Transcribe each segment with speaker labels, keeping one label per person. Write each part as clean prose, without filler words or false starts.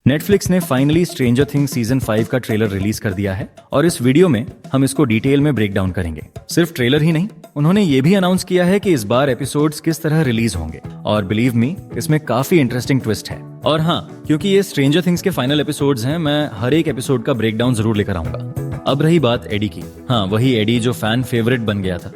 Speaker 1: Netflix ने finally stranger things season 5 का trailer release कर दिया है और इस वीडियो में हम इसको डिटेल में ब्रेक डाउन करेंगे। सिर्फ ट्रेलर ही नहीं, उन्होंने ये भी अनाउंस किया है कि इस बार एपिसोड्स किस तरह रिलीज होंगे और बिलीव मी, इसमें काफी इंटरेस्टिंग ट्विस्ट है। और हाँ, क्योंकि ये स्ट्रेंजर थिंग्स के फाइनल एपिसोड्स हैं, मैं हर एक एपिसोड का ब्रेक डाउन जरूर लेकर आऊंगा। अब रही बात एडी की। हाँ, वही एडी जो फैन फेवरेट बन गया था।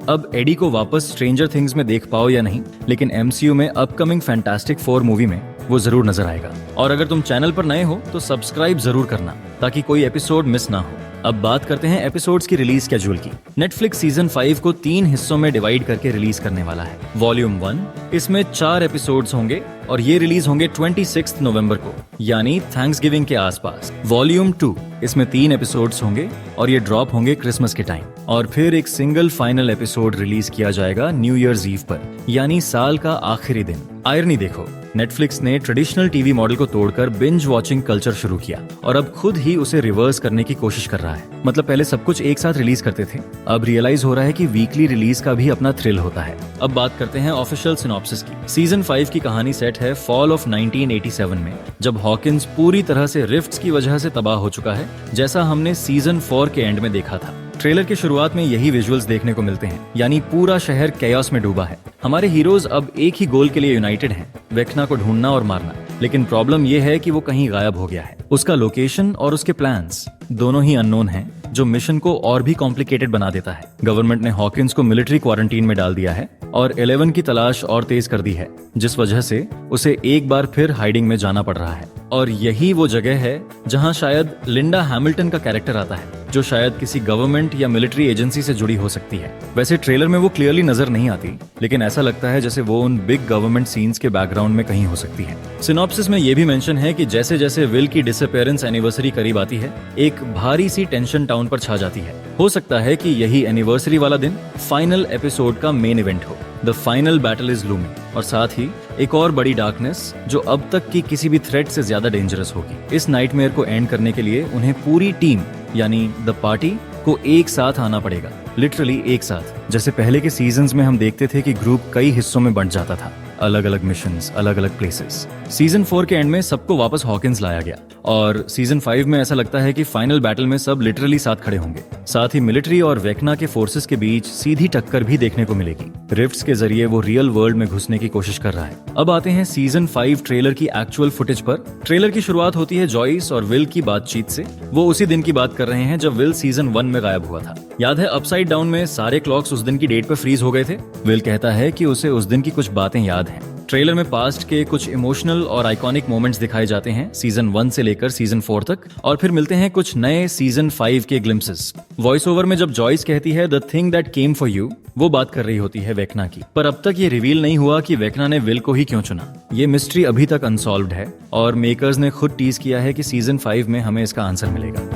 Speaker 1: अब एडी को वापस स्ट्रेंजर थिंग्स में देख पाओ या नहीं, लेकिन एमसीयू में अपकमिंग फैंटास्टिक 4 मूवी में वो जरूर नजर आएगा। और अगर तुम चैनल पर नए हो तो सब्सक्राइब जरूर करना ताकि कोई एपिसोड मिस ना हो। अब बात करते हैं एपिसोड्स की रिलीज शेड्यूल की। नेटफ्लिक्स सीजन 5 को 3 हिस्सों में डिवाइड करके रिलीज करने वाला है। वॉल्यूम 1, इसमें 4 एपिसोड्स होंगे और ये रिलीज होंगे 26 नवंबर को, यानी थैंक्सगिविंग के आसपास। वॉल्यूम 2, इसमें 3 एपिसोड्स होंगे और ये ड्रॉप होंगे क्रिसमस के टाइम। और फिर एक सिंगल फाइनल एपिसोड रिलीज किया जाएगा न्यू ईयर्स ईव पर, यानी साल का आखिरी दिन। आयरनी देखो, नेटफ्लिक्स ने ट्रेडिशनल टीवी मॉडल को तोड़कर बिंज वॉचिंग कल्चर शुरू किया और अब खुद ही उसे रिवर्स करने की कोशिश कर रहा है। मतलब पहले सब कुछ एक साथ रिलीज करते थे, अब रियलाइज हो रहा है कि वीकली रिलीज का भी अपना थ्रिल होता है। अब बात करते हैं ऑफिशियल सिनॉप्सिस की। सीजन 5 की कहानी सेट है फॉल ऑफ 1987 में, जब हॉकिंस पूरी तरह से रिफ्ट्स की वजह से तबाह हो चुका है, जैसा हमने सीजन 4 के एंड में देखा था। ट्रेलर की शुरुआत में यही विजुअल्स देखने को मिलते हैं, यानी पूरा शहर कैओस में डूबा है। हमारे हीरोज अब एक ही गोल के लिए यूनाइटेड हैं, वेक्ना को ढूंढना और मारना। लेकिन प्रॉब्लम ये है कि वो कहीं गायब हो गया है। उसका लोकेशन और उसके प्लान्स दोनों ही अननोन हैं, जो मिशन को और भी कॉम्प्लिकेटेड बना देता है। गवर्नमेंट ने हॉकिंस को मिलिट्री क्वारंटीन में डाल दिया है और 11 की तलाश और तेज कर दी है, जिस वजह से उसे एक बार फिर हाइडिंग में जाना पड़ रहा है। और यही वो जगह है जहां शायद लिंडा हैमिल्टन का कैरेक्टर आता है, जो शायद किसी गवर्नमेंट या मिलिट्री एजेंसी से जुड़ी हो सकती है। वैसे ट्रेलर में वो क्लियरली नजर नहीं आती, लेकिन ऐसा लगता है जैसे वो उन बिग गवर्नमेंट सीन्स के बैकग्राउंड में कहीं हो सकती है। सिनॉप्सिस में ये भी मेंशन है कि जैसे जैसे विल की डिसअपीयरेंस एनिवर्सरी करीब आती है, एक भारी सी टेंशन टाउन पर छा जाती है। हो सकता है कि यही एनिवर्सरी वाला दिन फाइनल एपिसोड का मेन इवेंट हो। The final battle is looming, और साथ ही एक और बड़ी डार्कनेस जो अब तक की किसी भी थ्रेट से ज्यादा डेंजरस होगी। इस नाइटमेयर को एंड करने के लिए उन्हें पूरी टीम यानी द पार्टी को एक साथ आना पड़ेगा, लिटरली एक साथ। जैसे पहले के सीजन्स में हम देखते थे कि ग्रुप कई हिस्सों में बंट जाता था, अलग अलग मिशंस, अलग अलग प्लेसेस। सीजन 4 के एंड में सबको वापस हॉकिंस लाया गया और सीजन 5 में ऐसा लगता है कि फाइनल बैटल में सब लिटरली साथ खड़े होंगे। साथ ही मिलिट्री और वेक्ना के फोर्सेस के बीच सीधी टक्कर भी देखने को मिलेगी। रिफ्ट्स के जरिए वो रियल वर्ल्ड में घुसने की कोशिश कर रहा है। अब आते हैं सीजन 5 ट्रेलर की एक्चुअल फुटेज पर। ट्रेलर की शुरुआत होती है जॉइस और विल की बातचीत से। वो उसी दिन की बात कर रहे हैं जब विल सीजन 1 में गायब हुआ था। याद है अपसाइड डाउन में सारे क्लॉक्स उस दिन की डेट पर फ्रीज हो गए थे। विल कहता है कि उसे उस दिन की कुछ बातें याद हैं। ट्रेलर में पास्ट के कुछ इमोशनल और आइकॉनिक मोमेंट्स दिखाए जाते हैं सीजन 1 से लेकर सीजन 4 तक, और फिर मिलते हैं कुछ नए सीजन 5 के ग्लिम्पसेस। वॉइस ओवर में जब जॉइस कहती है the thing that came for you, वो बात कर रही होती है वेक्ना की। पर अब तक ये रिवील नहीं हुआ कि वेक्ना ने विल को ही क्यों चुना। ये मिस्ट्री अभी तक अनसॉल्व्ड है और मेकर्स ने खुद टीज किया है कि सीजन 5 में हमें इसका आंसर मिलेगा।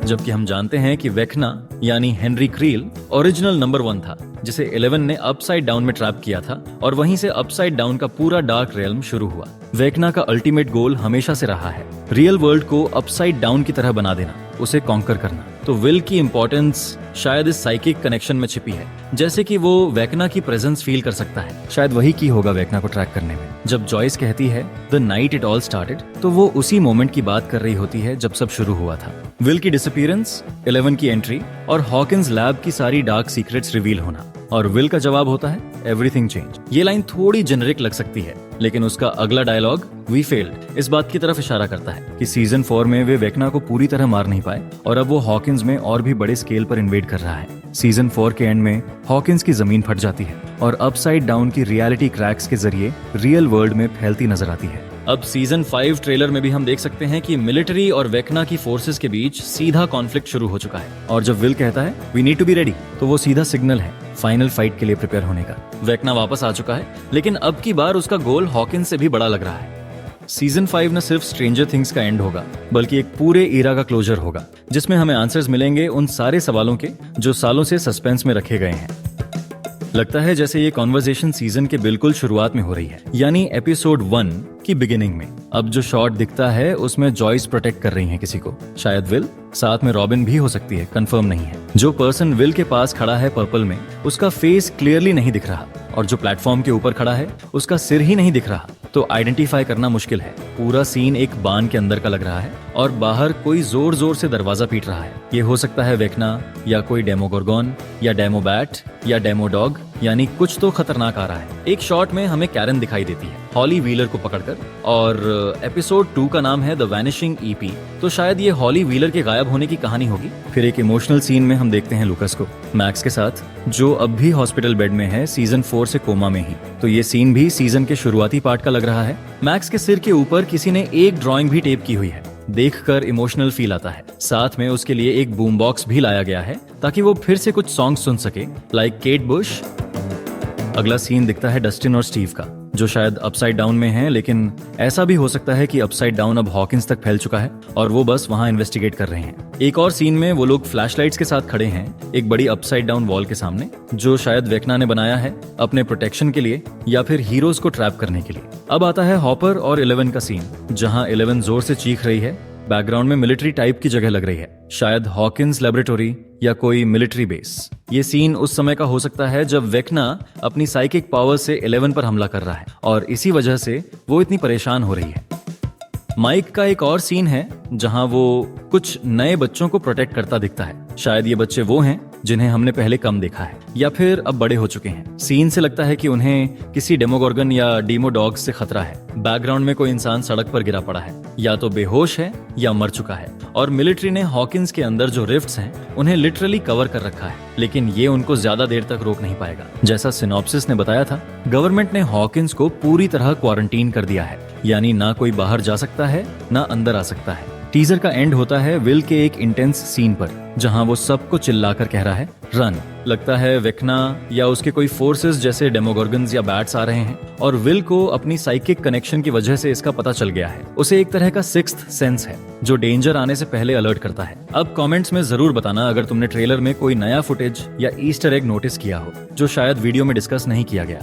Speaker 1: जबकि हम जानते हैं कि वेक्ना यानी हेनरी क्रील ओरिजिनल नंबर 1 था, जिसे 11 ने अपसाइड डाउन में ट्रैप किया था और वहीं से अपसाइड डाउन का पूरा डार्क रेल्म शुरू हुआ। वेक्ना का अल्टीमेट गोल हमेशा से रहा है रियल वर्ल्ड को अपसाइड डाउन की तरह बना देना, उसे कॉन्कर करना। तो विल की इंपॉर्टेंस शायद इस साइकिक कनेक्शन में छिपी है, जैसे कि वो वेक्ना की प्रेजेंस फील कर सकता है। शायद वही की होगा वेक्ना को ट्रैक करने में। जब जॉइस कहती है the night it all started, तो वो उसी मोमेंट की बात कर रही होती है जब सब शुरू हुआ था। विल की डिसअपीयरेंस, 11 की एंट्री और हॉकिंस लैब की सारी डार्क सीक्रेट्स रिवील होना। और विल का जवाब होता है एवरीथिंग चेंज। ये लाइन थोड़ी जेनरिक लग सकती है, लेकिन उसका अगला डायलॉग वी फेल्ड इस बात की तरफ इशारा करता है कि सीजन 4 में वे वेक्ना को पूरी तरह मार नहीं पाए और अब वो हॉकिंस में और भी बड़े स्केल पर इन्वेड कर रहा है। सीजन 4 के एंड में हॉकिंस की जमीन फट जाती है और अपसाइड डाउन की रियलिटी क्रैक्स के जरिए रियल वर्ल्ड में फैलती नजर आती है। अब सीजन 5 ट्रेलर में भी हम देख सकते हैं कि मिलिट्री और वेक्ना की फोर्सेस के बीच सीधा कॉन्फ्लिक्ट शुरू हो चुका है। और जब विल कहता है we need to be ready, तो वो सीधा सिग्नल है फाइनल फाइट के लिए प्रिपेयर होने का। वेक्ना वापस आ चुका है, लेकिन अब की बार उसका गोल हॉकिंस से भी बड़ा लग रहा है। सीजन 5 न सिर्फ स्ट्रेंजर थिंग्स का एंड होगा, बल्कि एक पूरे ईरा का क्लोजर होगा, जिसमें हमें आंसर्स मिलेंगे उन सारे सवालों के जो सालों से सस्पेंस में रखे गए हैं। लगता है जैसे ये कॉन्वर्सेशन सीजन के बिल्कुल शुरुआत में हो रही है, यानी एपिसोड 1 की बिगिनिंग में। अब जो शॉट दिखता है उसमें जॉइस प्रोटेक्ट कर रही है किसी को, शायद विल, साथ में रॉबिन भी हो सकती है, कंफर्म नहीं है। जो पर्सन विल के पास खड़ा है पर्पल में, उसका फेस क्लियरली नहीं दिख रहा, और जो प्लेटफॉर्म के ऊपर खड़ा है उसका सिर ही नहीं दिख रहा। तो आइडेंटिफाई करना मुश्किल है। पूरा सीन एक बान के अंदर का लग रहा है और बाहर कोई जोर जोर से दरवाजा पीट रहा है। ये हो सकता है वेक्ना या कोई डेमोगोर्गोन या डेमोबैट या डेमोडॉग, यानी कुछ तो खतरनाक आ रहा है। एक शॉट में हमें कैरन दिखाई देती है हॉली व्हीलर को पकड़कर, और एपिसोड 2 का नाम है द वैनिशिंग ईपी, तो शायद ये हॉली व्हीलर के गायब होने की कहानी होगी। फिर एक इमोशनल सीन में हम देखते हैं लूकस को मैक्स के साथ, जो अब भी हॉस्पिटल बेड में है सीजन 4 से कोमा में ही। तो ये सीन भी सीजन के शुरुआती पार्ट का लग रहा है। मैक्स के सिर के ऊपर किसी ने एक ड्राइंग भी टेप की हुई है, देखकर इमोशनल फील आता है। साथ में उसके लिए एक बूम बॉक्स भी लाया गया है ताकि वो फिर से कुछ सॉन्ग सुन सके, लाइक केट बुश। अगला सीन दिखता है डस्टिन और स्टीव का, जो शायद अपसाइड डाउन में है, लेकिन ऐसा भी हो सकता है कि अपसाइड डाउन अब हॉकिंस तक फैल चुका है और वो बस वहां इन्वेस्टिगेट कर रहे हैं। एक और सीन में वो लोग फ्लैशलाइट्स के साथ खड़े हैं एक बड़ी अपसाइड डाउन वॉल के सामने, जो शायद वेक्ना ने बनाया है अपने प्रोटेक्शन के लिए या फिर हीरोज को ट्रैप करने के लिए। अब आता है हॉपर और 11 का सीन, जहां 11 जोर से चीख रही है। बैकग्राउंड में मिलिट्री टाइप की जगह लग रही है, शायद हॉकिंस लेबोरेटरी या कोई मिलिट्री बेस। ये सीन उस समय का हो सकता है जब वेक्ना अपनी साइकिक पावर से 11 पर हमला कर रहा है और इसी वजह से वो इतनी परेशान हो रही है। माइक का एक और सीन है जहां वो कुछ नए बच्चों को प्रोटेक्ट करता दिखता है। शायद ये बच्चे वो हैं जिन्हें हमने पहले कम देखा है या फिर अब बड़े हो चुके हैं। सीन से लगता है कि उन्हें किसी डेमोगोर्गन या डीमोडॉग से खतरा है। बैकग्राउंड में कोई इंसान सड़क पर गिरा पड़ा है, या तो बेहोश है या मर चुका है, और मिलिट्री ने हॉकिंस के अंदर जो रिफ्ट्स हैं उन्हें लिटरली कवर कर रखा है, लेकिन ये उनको ज्यादा देर तक रोक नहीं पाएगा। जैसा सिनॉप्सिस ने बताया था, गवर्नमेंट ने हॉकिंस को पूरी तरह क्वारंटीन कर दिया है, यानी ना कोई बाहर जा सकता है ना अंदर आ सकता है। टीजर का एंड होता है विल के एक इंटेंस सीन पर, जहां वो सबको चिल्लाकर कह रहा है रन। लगता है वेक्ना या उसके कोई फोर्सेस जैसे डेमोगोर्गन्स या बैट्स आ रहे हैं, और विल को अपनी साइकिक कनेक्शन की वजह से इसका पता चल गया है। उसे एक तरह का सिक्स्थ सेंस है जो डेंजर आने से पहले अलर्ट करता है। अब कमेंट्स में जरूर बताना अगर तुमने ट्रेलर में कोई नया फुटेज या ईस्टर एग नोटिस किया हो जो शायद वीडियो में डिस्कस नहीं किया गया।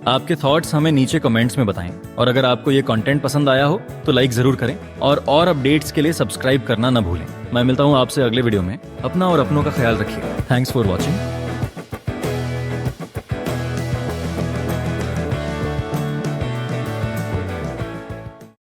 Speaker 1: आपके थॉट्स हमें नीचे कमेंट्स में बताएं, और अगर आपको ये कंटेंट पसंद आया हो तो लाइक जरूर करें, और अपडेट्स के लिए सब्सक्राइब करना ना भूलें। मैं मिलता हूँ आपसे अगले वीडियो में। अपना और अपनों का ख्याल रखिए। Thanks for watching.